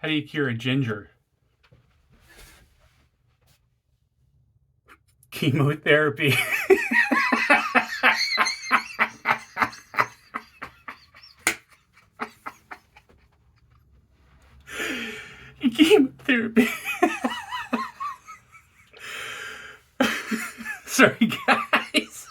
How do you cure a ginger? Chemotherapy. Chemotherapy. Sorry, guys.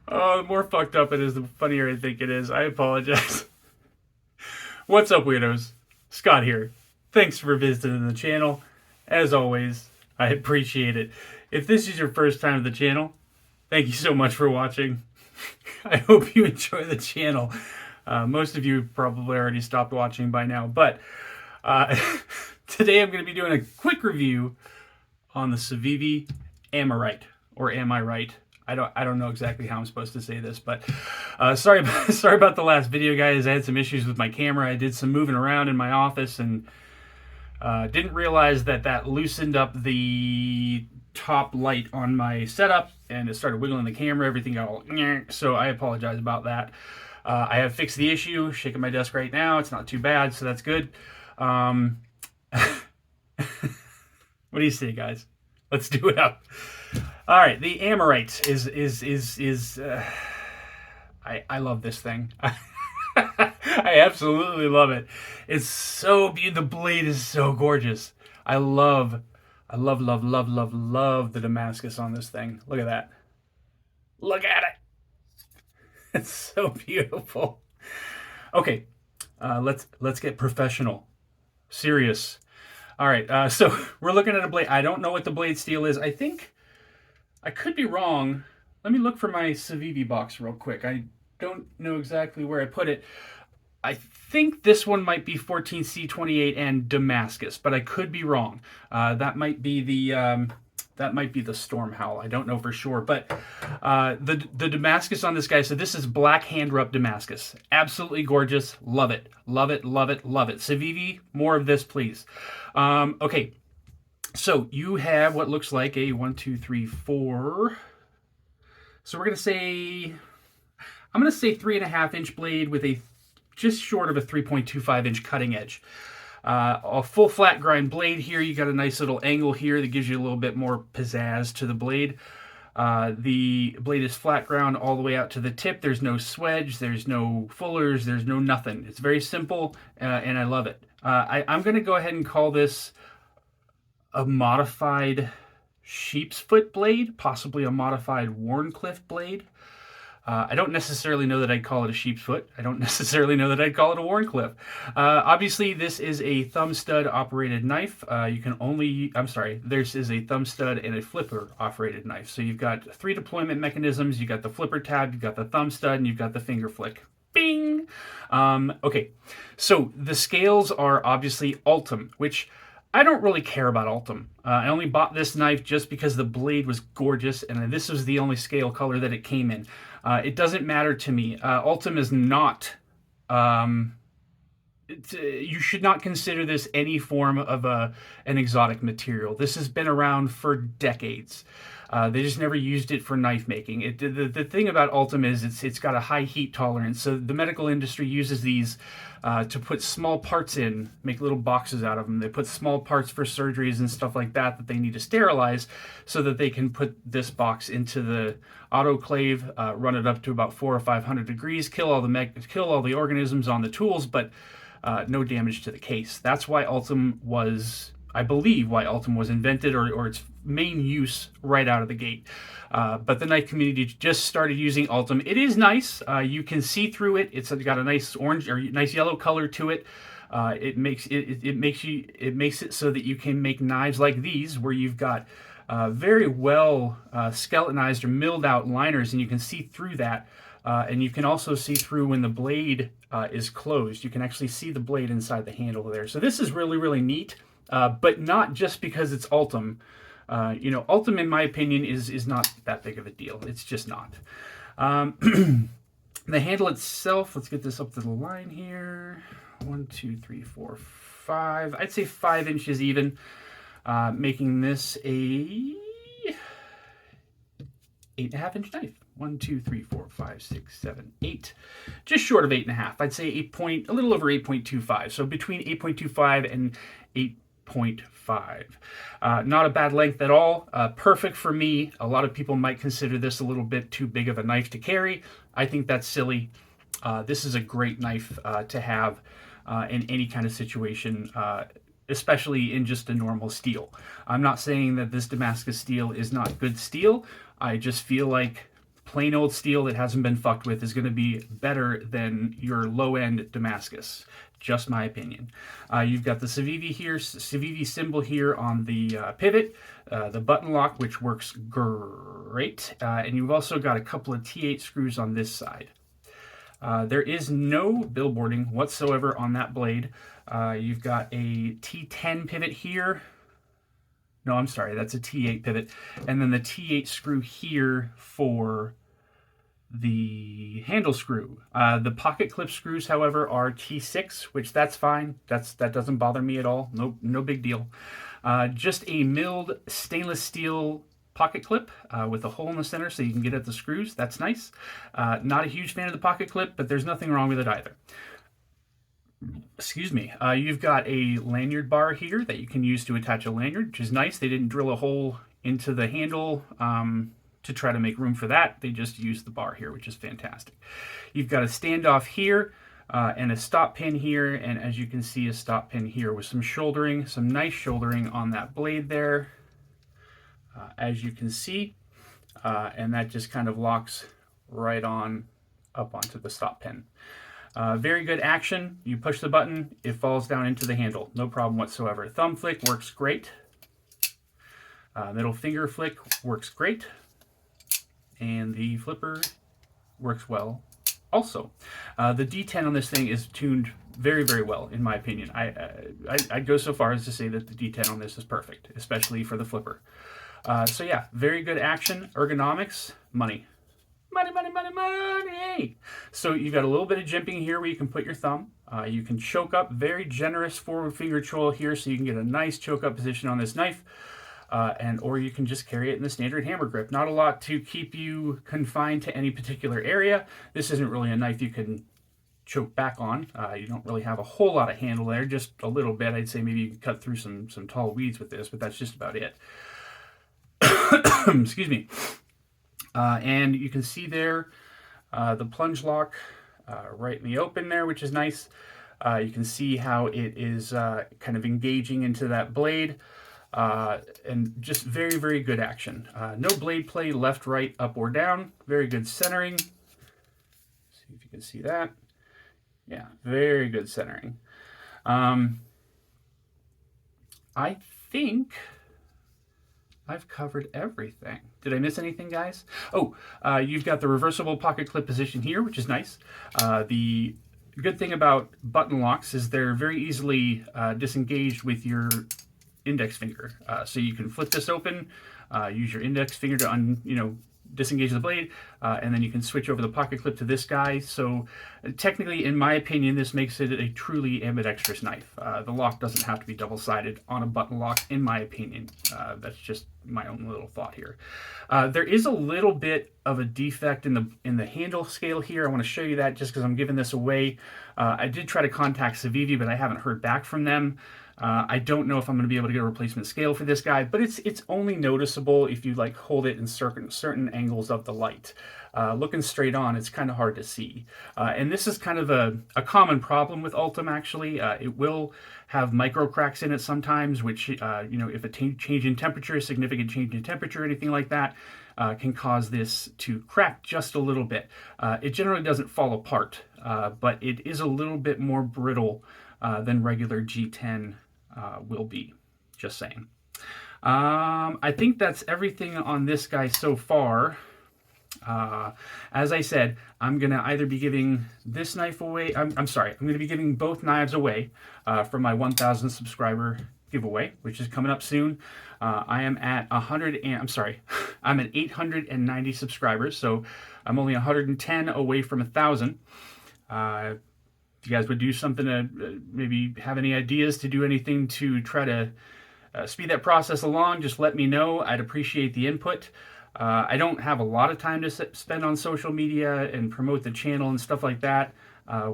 Oh, the more fucked up it is, the funnier I think it is. I apologize. What's up, weirdos? Scott here. Thanks for visiting the channel. As always, I appreciate it. If this is your first time at the channel, thank you so much for watching. I hope you enjoy the channel. Most of you probably already stopped watching by now, but today I'm going to be doing a quick review on the Civivi Amirite, or Am I Right? I don't know exactly how I'm supposed to say this, but sorry about the last video, guys. I had some issues with my camera. I did some moving around in my office and didn't realize that loosened up the top light on my setup, and it started wiggling the camera. Everything got all so I apologize about that. I have fixed the issue. Shaking my desk right now. It's not too bad, so that's good. What do you say, guys? Let's do it up. All right, the Amirite is I love this thing. I absolutely love it. It's so beautiful. The blade is so gorgeous. I love the Damascus on this thing. Look at that. Look at it. It's so beautiful. Okay, let's get professional, serious. All right, so we're looking at a blade. I don't know what the blade steel is. I think I could be wrong. Let me look for my Civivi box real quick. I don't know exactly where I put it. I think this one might be 14C28 and Damascus, but I could be wrong. That might be the Storm Howl. I don't know for sure, but the Damascus on this guy. So this is black hand rub Damascus. Absolutely gorgeous. Love it. Love it. Love it. Love it. Civivi, more of this, please. Okay. So you have what looks like a 1, 2, 3, 4. So we're going to say, I'm going to say 3.5-inch blade with a just short of a 3.25-inch cutting edge. A full flat grind blade here. You got a nice little angle here that gives you a little bit more pizzazz to the blade. The blade is flat ground all the way out to the tip. There's no swedge, there's no fullers, there's no nothing. It's very simple, and I love it. I'm going to go ahead and call this a modified sheep's foot blade, possibly a modified Wharncliffe blade. I don't necessarily know that I'd call it a sheep's foot. I don't necessarily know that I'd call it a Wharncliffe. Obviously, this is a thumb stud operated knife. This is a thumb stud and a flipper operated knife. So you've got 3 deployment mechanisms. You've got the flipper tab, you've got the thumb stud, and you've got the finger flick. Bing! Okay, so the scales are obviously Ultem, which I don't really care about Ultem. I only bought this knife just because the blade was gorgeous, and this was the only scale color that it came in. It doesn't matter to me. Ultem is not... you should not consider this any form of an exotic material. This has been around for decades. They just never used it for knife making. The thing about Ultem is it's got a high heat tolerance. So the medical industry uses these to put small parts in, make little boxes out of them. They put small parts for surgeries and stuff like that that they need to sterilize so that they can put this box into the autoclave, run it up to about 400 or 500 degrees, kill all the organisms on the tools, but no damage to the case. That's why Ultem was, I believe, why Ultem was invented, or its main use right out of the gate. But the knife community just started using Ultem. It is nice. You can see through it. It's got a nice orange or nice yellow color to it. It makes it so that you can make knives like these, where you've got very well skeletonized or milled out liners, and you can see through that. And you can also see through when the blade is closed. You can actually see the blade inside the handle there. So this is really, really neat, but not just because it's Ultem. You know, Ultem, in my opinion, is not that big of a deal. It's just not. The handle itself, let's get this up to the line here. 1, 2, 3, 4, 5. I'd say 5 inches even, making this a 8.5-inch knife. 1, 2, 3, 4, 5, 6, 7, 8. Just short of 8.5. I'd say a little over 8.25. So between 8.25 and 8.5. Not a bad length at all. Perfect for me. A lot of people might consider this a little bit too big of a knife to carry. I think that's silly. This is a great knife to have in any kind of situation, especially in just a normal steel. I'm not saying that this Damascus steel is not good steel. I just feel like plain old steel that hasn't been fucked with is going to be better than your low-end Damascus. Just my opinion. You've got the Civivi here, Civivi symbol here on the pivot, the button lock, which works great, and you've also got a couple of T8 screws on this side. There is no billboarding whatsoever on that blade. You've got a T10 pivot here. No, I'm sorry, that's a T8 pivot. And then the T8 screw here for the handle screw. The pocket clip screws, however, are T6, which that's fine. That doesn't bother me at all. No big deal. Just a milled stainless steel pocket clip with a hole in the center so you can get at the screws. That's nice. Not a huge fan of the pocket clip, but there's nothing wrong with it either. Excuse me. You've got a lanyard bar here that you can use to attach a lanyard, which is nice. They didn't drill a hole into the handle to try to make room for that. They just used the bar here, which is fantastic. You've got a standoff here and a stop pin here, and as you can see, a stop pin here with some shouldering, some nice shouldering on that blade there, as you can see, and that just kind of locks right on up onto the stop pin. Very good action. You push the button, it falls down into the handle. No problem whatsoever. Thumb flick works great. Middle finger flick works great. And the flipper works well also. The D10 on this thing is tuned very, very well, in my opinion. I'd go so far as to say that the D10 on this is perfect, especially for the flipper. So yeah, very good action. Ergonomics, money. Money, money, money, money. So you got a little bit of jimping here where you can put your thumb. You can choke up, very generous forward finger choil here so you can get a nice choke up position on this knife. Or you can just carry it in the standard hammer grip. Not a lot to keep you confined to any particular area. This isn't really a knife you can choke back on. You don't really have a whole lot of handle there, just a little bit. I'd say maybe you can cut through some tall weeds with this, but that's just about it. Excuse me. And you can see there the plunge lock right in the open there, which is nice. You can see how it is kind of engaging into that blade. And just very, very good action. No blade play left, right, up, or down. Very good centering. See if you can see that. Yeah, very good centering. I think I've covered everything. Did I miss anything, guys? Oh, you've got the reversible pocket clip position here, which is nice. The good thing about button locks is they're very easily disengaged with your index finger. So you can flip this open, use your index finger to disengage the blade, and then you can switch over the pocket clip to this guy. So technically, in my opinion, this makes it a truly ambidextrous knife. The lock doesn't have to be double-sided on a button lock, in my opinion. That's just my own little thought here. There is a little bit of a defect in the handle scale here. I want to show you that just because I'm giving this away. I did try to contact Civivi, but I haven't heard back from them. I don't know if I'm going to be able to get a replacement scale for this guy, but it's only noticeable if you like hold it in certain angles of the light. Looking straight on, it's kind of hard to see. And this is kind of a common problem with Ultem, actually. It will have micro cracks in it sometimes, which, if a change in temperature, significant change in temperature, anything like that, can cause this to crack just a little bit. It generally doesn't fall apart, but it is a little bit more brittle than regular G10 will be. Just saying. I think that's everything on this guy so far. As I said, I'm going to either be giving this knife away. I'm sorry. I'm going to be giving both knives away for my 1,000 subscriber giveaway, which is coming up soon. I am at I'm at 890 subscribers, so I'm only 110 away from 1,000. If you guys would do something to maybe have any ideas to do anything to try to speed that process along, just let me know. I'd appreciate the input. I don't have a lot of time to spend on social media and promote the channel and stuff like that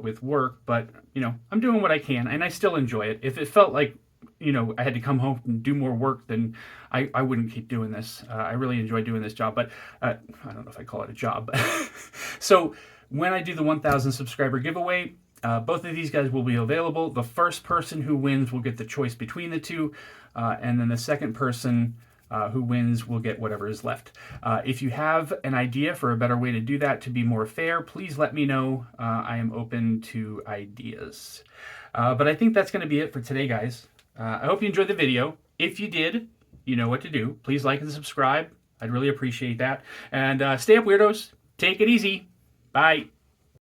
with work, but I'm doing what I can, and I still enjoy it. If it felt like I had to come home and do more work, then I wouldn't keep doing this. I really enjoy doing this job, but I don't know if I call it a job. So when I do the 1,000 subscriber giveaway, both of these guys will be available. The first person who wins will get the choice between the two, and then the second person who wins will get whatever is left. If you have an idea for a better way to do that to be more fair, please let me know. I am open to ideas. But I think that's going to be it for today, guys. I hope you enjoyed the video. If you did, you know what to do. Please like and subscribe. I'd really appreciate that. And stay up, weirdos. Take it easy. Bye.